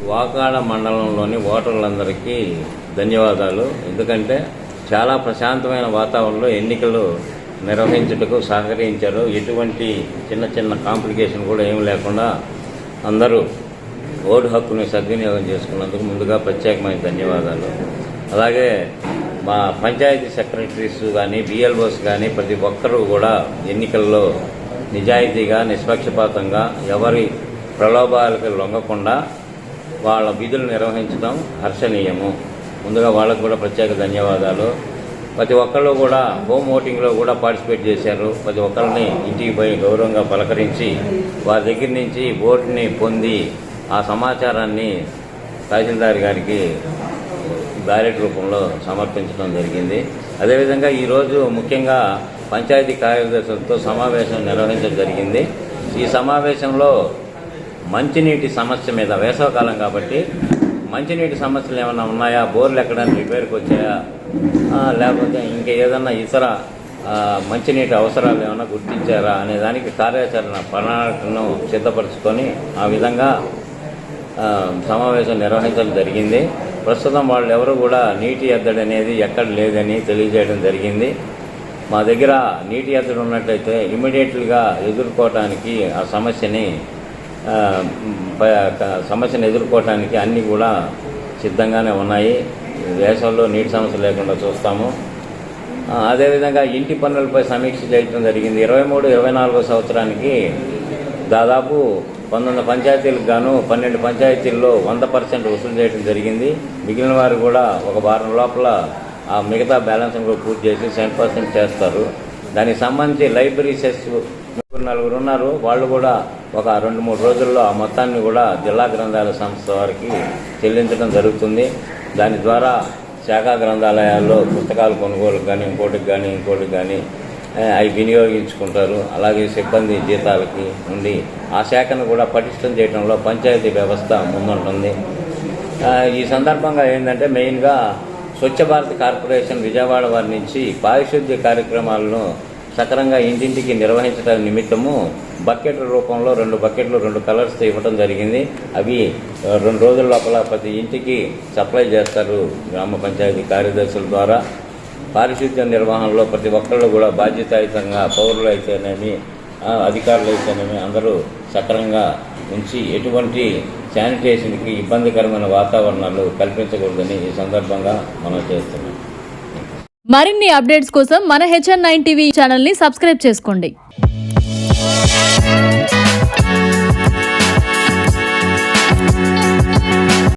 వాకాడ మండలంలోని ఓటర్లందరికీ ధన్యవాదాలు. ఎందుకంటే చాలా ప్రశాంతమైన వాతావరణంలో ఎన్నికలు నిర్వహించుటకు సహకరించారు. ఎటువంటి చిన్న చిన్న కాంప్లికేషన్ కూడా ఏమి లేకుండా అందరూ ఓటు హక్కుని సద్వినియోగం చేసుకున్నందుకు ముందుగా ప్రత్యేకమైన ధన్యవాదాలు. అలాగే మా పంచాయతీ సెక్రటరీస్ కానీ బిఎల్ఓస్ కానీ ప్రతి ఒక్కరూ కూడా ఎన్నికల్లో నిజాయితీగా నిష్పక్షపాతంగా ఎవరి ప్రలోభాలకు లొంగకుండా వాళ్ళ విధులు నిర్వహించడం హర్షణీయము. ముందుగా వాళ్ళకు కూడా ప్రత్యేక ధన్యవాదాలు. ప్రతి ఒక్కళ్ళు కూడా హోమ్ ఓటింగ్లో కూడా పార్టిసిపేట్ చేశారు. ప్రతి ఒక్కరిని ఇంటికి పోయి గౌరవంగా పలకరించి వారి దగ్గర నుంచి ఓటుని పొంది ఆ సమాచారాన్ని తహసీల్దార్ గారికి బ్యాలెట్ రూపంలో సమర్పించడం జరిగింది. అదేవిధంగా ఈరోజు ముఖ్యంగా పంచాయతీ కార్యదర్శులతో సమావేశం నిర్వహించడం జరిగింది. ఈ సమావేశంలో మంచినీటి సమస్య మీద, వేసవకాలం కాబట్టి మంచినీటి సమస్యలు ఏమైనా ఉన్నాయా, బోర్లు ఎక్కడానికి రిపేర్కి వచ్చాయా, లేకపోతే ఇంకా ఏదన్నా ఇతర మంచినీటి అవసరాలు ఏమైనా గుర్తించారా అనే దానికి కార్యాచరణ ప్రణాళికను సిద్ధపరచుకొని ఆ విధంగా సమావేశం నిర్వహించడం జరిగింది. ప్రస్తుతం వాళ్ళు ఎవరు కూడా నీటి ఎద్దడి అనేది ఎక్కడ లేదని తెలియజేయడం జరిగింది. మా దగ్గర నీటి ఎద్దడి ఉన్నట్లయితే ఇమ్మీడియట్గా ఎదుర్కోవటానికి ఆ సమస్యను ఎదుర్కోవటానికి అన్నీ కూడా సిద్ధంగానే ఉన్నాయి. దేశంలో నీటి సమస్య లేకుండా చూస్తాము. అదేవిధంగా ఇంటి పన్నులపై సమీక్ష చేయడం జరిగింది. 23-24 సంవత్సరానికి దాదాపు 19 పంచాయతీలకు గాను 12 పంచాయతీల్లో 100% వసూలు చేయడం జరిగింది. మిగిలిన వారు కూడా ఒక వారం లోపల ఆ మిగతా బ్యాలెన్స్ను కూడా పూర్తి చేసి 100% చేస్తారు. దానికి సంబంధించి లైబ్రరీ సెస్ 4 ఉన్నారు. వాళ్ళు కూడా ఒక 2-3 రోజుల్లో ఆ మొత్తాన్ని కూడా జిల్లా గ్రంథాలయ సంస్థ వారికి చెల్లించడం జరుగుతుంది. దాని ద్వారా శాఖా గ్రంథాలయాల్లో పుస్తకాలు కొనుగోలుకు కానీ ఇంకోటికి కానీ అవి వినియోగించుకుంటారు. అలాగే సిబ్బంది జీతాలకి ఉండి ఆ శాఖను కూడా పటిష్టం చేయడంలో పంచాయతీ వ్యవస్థ ముందుంటుంది. ఈ సందర్భంగా ఏంటంటే మెయిన్గా స్వచ్ఛ భారత్ కార్పొరేషన్ విజయవాడ వారి నుంచి పారిశుద్ధ్య కార్యక్రమాలను సక్రమంగా ఇంటింటికి నిర్వహించడం నిమిత్తము బకెట్ల రూపంలో 2 బకెట్లు 2 కలర్స్తో ఇవ్వడం జరిగింది. అవి 2 రోజుల లోపల ప్రతి ఇంటికి సప్లై చేస్తారు గ్రామ పంచాయతీ కార్యదర్శుల ద్వారా. పారిశుద్ధ్య నిర్వహణలో ప్రతి ఒక్కళ్ళు కూడా బాధ్యతాయుతంగా పౌరులు అయితేనేమి అధికారులు అయితేనేమి అందరూ సక్రమంగా ఉంచి ఎటువంటి శానిటేషన్కి ఇబ్బందికరమైన వాతావరణాలు కల్పించకూడదని ఈ సందర్భంగా మనం చేస్తున్నాం. మరిన్ని అప్డేట్స్ కోసం మన HN9 టీవీ ఛానల్ని సబ్స్క్రైబ్ చేసుకోండి.